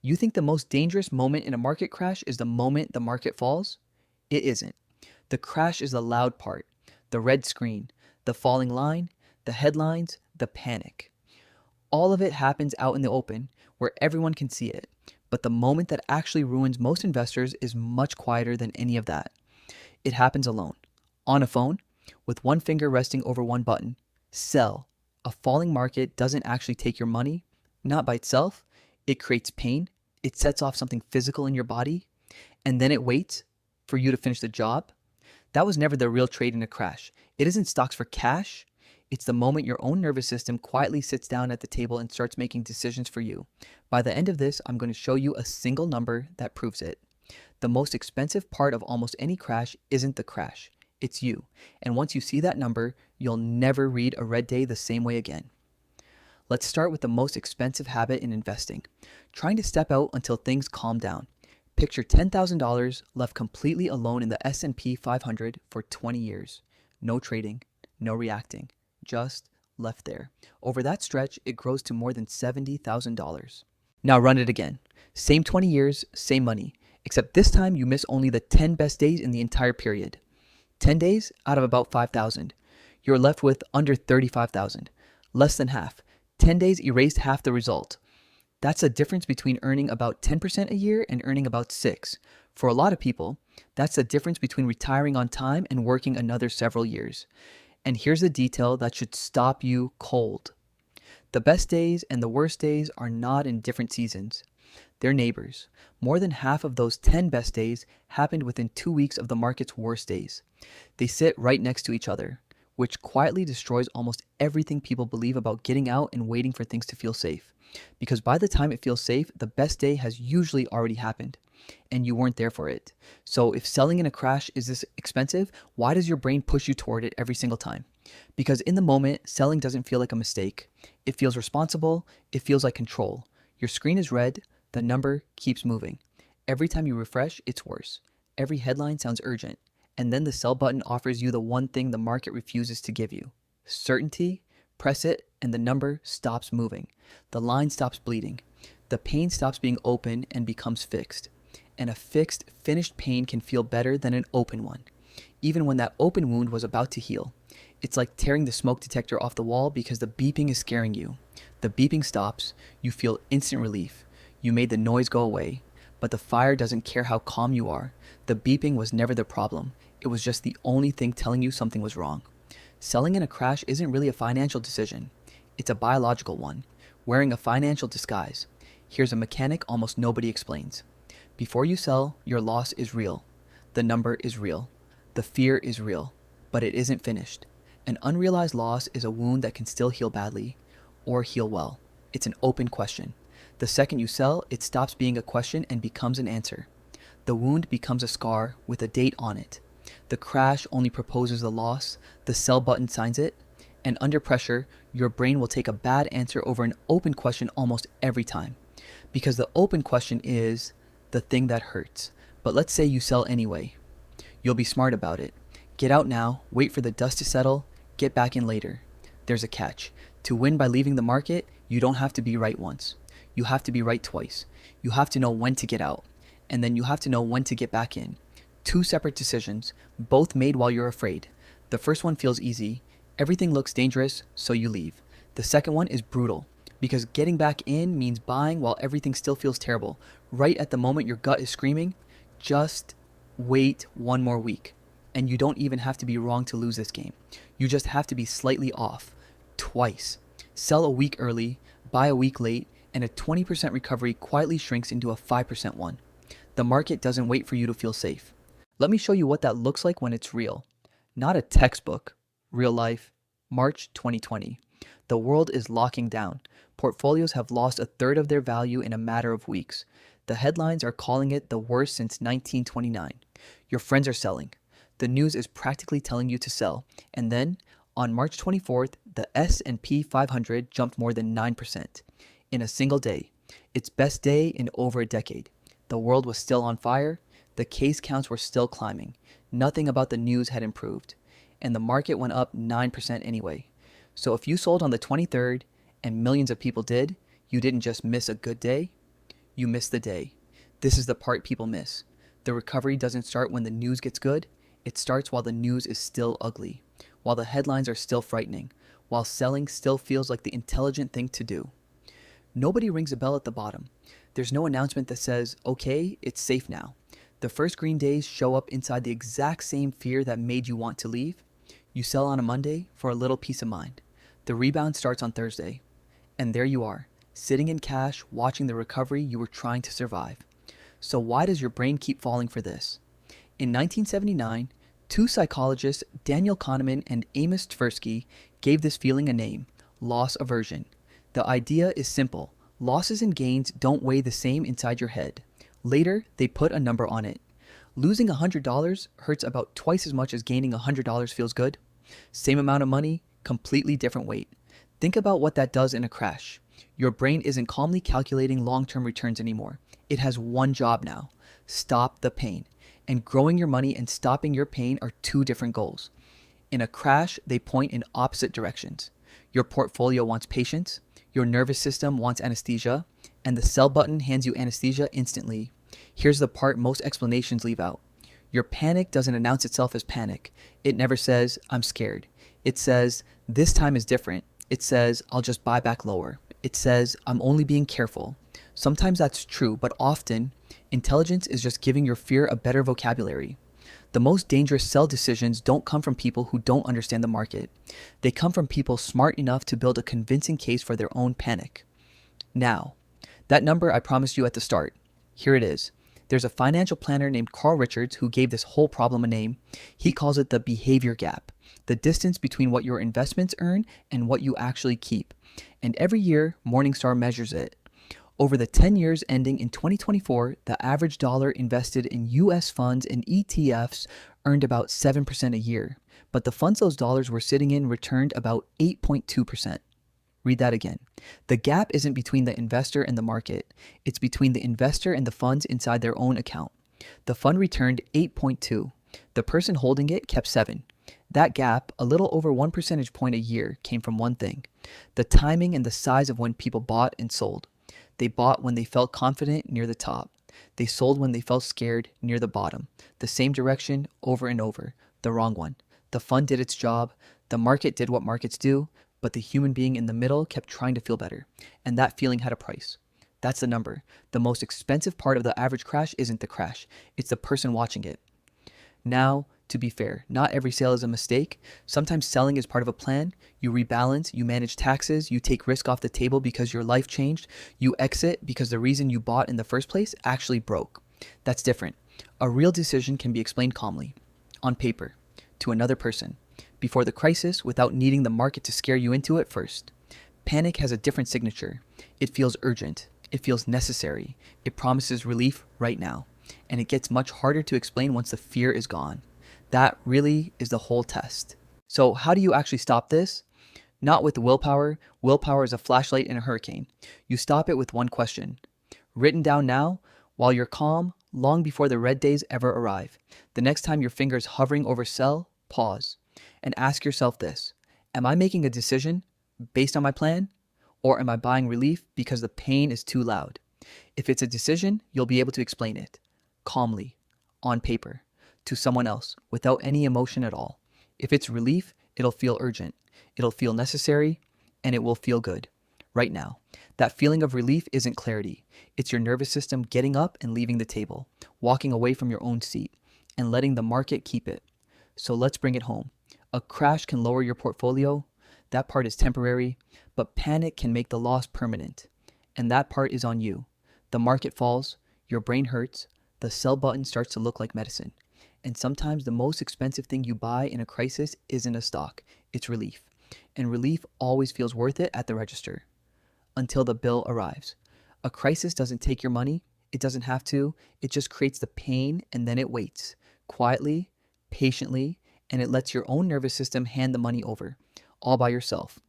You think the most dangerous moment in a market crash is the moment the market falls? It isn't. The crash is the loud part, the red screen, the falling line, the headlines, the panic. All of it happens out in the open where everyone can see it. But the moment that actually ruins most investors is much quieter than any of that. It happens alone, on a phone, with one finger resting over one button. Sell. A falling market doesn't actually take your money, not by itself. It creates pain. It sets off something physical in your body, and then it waits for you to finish the job. That was never the real trade in a crash. It isn't stocks for cash. It's the moment your own nervous system quietly sits down at the table and starts making decisions for you. By the end of this, I'm going to show you a single number that proves it. The most expensive part of almost any crash isn't the crash. It's you. And once you see that number, you'll never read a red day the same way again. Let's start with the most expensive habit in investing, trying to step out until things calm down. Picture $10,000 left completely alone in the S&P 500 for 20 years. No trading, no reacting, just left there. Over that stretch, it grows to more than $70,000. Now run it again. Same 20 years, same money, except this time you miss only the 10 best days in the entire period. 10 days out of about 5,000. You're left with under 35,000, less than half. 10 days erased half the result. That's the difference between earning about 10% a year and earning about 6. For a lot of people, that's the difference between retiring on time and working another several years. And here's a detail that should stop you cold. The best days and the worst days are not in different seasons. They're neighbors. More than half of those 10 best days happened within 2 weeks of the market's worst days. They sit right next to each other, which quietly destroys almost everything people believe about getting out and waiting for things to feel safe. Because by the time it feels safe, the best day has usually already happened, and you weren't there for it. So if selling in a crash is this expensive, why does your brain push you toward it every single time? Because in the moment, selling doesn't feel like a mistake. It feels responsible. It feels like control. Your screen is red. The number keeps moving. Every time you refresh, it's worse. Every headline sounds urgent. And then the sell button offers you the one thing the market refuses to give you: certainty. Press it, and the number stops moving. The line stops bleeding. The pain stops being open and becomes fixed. And a fixed, finished pain can feel better than an open one, even when that open wound was about to heal. It's like tearing the smoke detector off the wall because the beeping is scaring you. The beeping stops. You feel instant relief. You made the noise go away. But the fire doesn't care how calm you are. The beeping was never the problem. It was just the only thing telling you something was wrong. Selling in a crash isn't really a financial decision. It's a biological one, wearing a financial disguise. Here's a mechanic almost nobody explains. Before you sell, your loss is real. The number is real. The fear is real, but it isn't finished. An unrealized loss is a wound that can still heal badly or heal well. It's an open question. The second you sell, it stops being a question and becomes an answer. The wound becomes a scar with a date on it. The crash only proposes the loss, the sell button signs it, and under pressure, your brain will take a bad answer over an open question almost every time. Because the open question is the thing that hurts. But let's say you sell anyway. You'll be smart about it. Get out now, wait for the dust to settle, get back in later. There's a catch. To win by leaving the market, you don't have to be right once. You have to be right twice. You have to know when to get out, and then you have to know when to get back in. 2 separate decisions, both made while you're afraid. The first one feels easy. Everything looks dangerous, so you leave. The second one is brutal, because getting back in means buying while everything still feels terrible. Right at the moment your gut is screaming, just wait one more week. And you don't even have to be wrong to lose this game. You just have to be slightly off. Twice. Sell a week early, buy a week late, and a 20% recovery quietly shrinks into a 5% one. The market doesn't wait for you to feel safe. Let me show you what that looks like when it's real. Not a textbook. Real life. March 2020. The world is locking down. Portfolios have lost a third of their value in a matter of weeks. The headlines are calling it the worst since 1929. Your friends are selling. The news is practically telling you to sell. And then, on March 24th, the S&P 500 jumped more than 9% in a single day. Its best day in over a decade. The world was still on fire. The case counts were still climbing. Nothing about the news had improved. And the market went up 9% anyway. So if you sold on the 23rd and millions of people did, you didn't just miss a good day, You miss the day. This is the part people miss. The recovery doesn't start when the news gets good. It starts while the news is still ugly, while the headlines are still frightening, while selling still feels like the intelligent thing to do. Nobody rings a bell at the bottom. There's no announcement that says, okay, it's safe now. The first green days show up inside the exact same fear that made you want to leave. You sell on a Monday for a little peace of mind. The rebound starts on Thursday. And there you are, sitting in cash, watching the recovery you were trying to survive. So why does your brain keep falling for this? In 1979, two psychologists, Daniel Kahneman and Amos Tversky, gave this feeling a name: loss aversion. The idea is simple. Losses and gains don't weigh the same inside your head. Later, they put a number on it. Losing $100 hurts about twice as much as gaining $100 feels good. Same amount of money, completely different weight. Think about what that does in a crash. Your brain isn't calmly calculating long-term returns anymore. It has one job now: stop the pain. And growing your money and stopping your pain are two different goals. In a crash, they point in opposite directions. Your portfolio wants patience, your nervous system wants anesthesia, and the sell button hands you anesthesia instantly. Here's the part most explanations leave out. Your panic doesn't announce itself as panic. It never says, I'm scared. It says, this time is different. It says, I'll just buy back lower. It says, I'm only being careful. Sometimes that's true, but often, intelligence is just giving your fear a better vocabulary. The most dangerous sell decisions don't come from people who don't understand the market. They come from people smart enough to build a convincing case for their own panic. Now, that number I promised you at the start, here it is. There's a financial planner named Carl Richards who gave this whole problem a name. He calls it the behavior gap, the distance between what your investments earn and what you actually keep. And every year, Morningstar measures it. Over the 10 years ending in 2024, the average dollar invested in US funds and ETFs earned about 7% a year, but the funds those dollars were sitting in returned about 8.2%. Read that again. The gap isn't between the investor and the market. It's between the investor and the funds inside their own account. The fund returned 8.2. The person holding it kept 7. That gap, a little over 1 percentage point a year, came from one thing: the timing and the size of when people bought and sold. They bought when they felt confident near the top. They sold when they felt scared near the bottom. The same direction over and over. The wrong one. The fund did its job. The market did what markets do. But the human being in the middle kept trying to feel better. And that feeling had a price. That's the number. The most expensive part of the average crash isn't the crash. It's the person watching it. Now, to be fair, not every sale is a mistake. Sometimes selling is part of a plan. You rebalance, you manage taxes, you take risk off the table because your life changed. You exit because the reason you bought in the first place actually broke. That's different. A real decision can be explained calmly, on paper, to another person, before the crisis, without needing the market to scare you into it first. Panic has a different signature. It feels urgent. It feels necessary. It promises relief right now. And it gets much harder to explain once the fear is gone. That really is the whole test. So how do you actually stop this? Not with willpower. Willpower is a flashlight in a hurricane. You stop it with one question, written down now, while you're calm, long before the red days ever arrive. The next time your finger's hovering over sell, pause and ask yourself this: am I making a decision based on my plan, or am I buying relief because the pain is too loud? If it's a decision, you'll be able to explain it calmly, on paper, to someone else, without any emotion at all. If it's relief, it'll feel urgent, it'll feel necessary, and it will feel good right now. That feeling of relief isn't clarity. It's your nervous system getting up and leaving the table, walking away from your own seat, and letting the market keep it. So let's bring it home. A crash can lower your portfolio. That part is temporary, but panic can make the loss permanent. And that part is on you. The market falls, your brain hurts, the sell button starts to look like medicine. And sometimes the most expensive thing you buy in a crisis isn't a stock, it's relief. And relief always feels worth it at the register, until the bill arrives. A crisis doesn't take your money, it doesn't have to, it just creates the pain, and then it waits, quietly, patiently, and it lets your own nervous system hand the money over, all by yourself.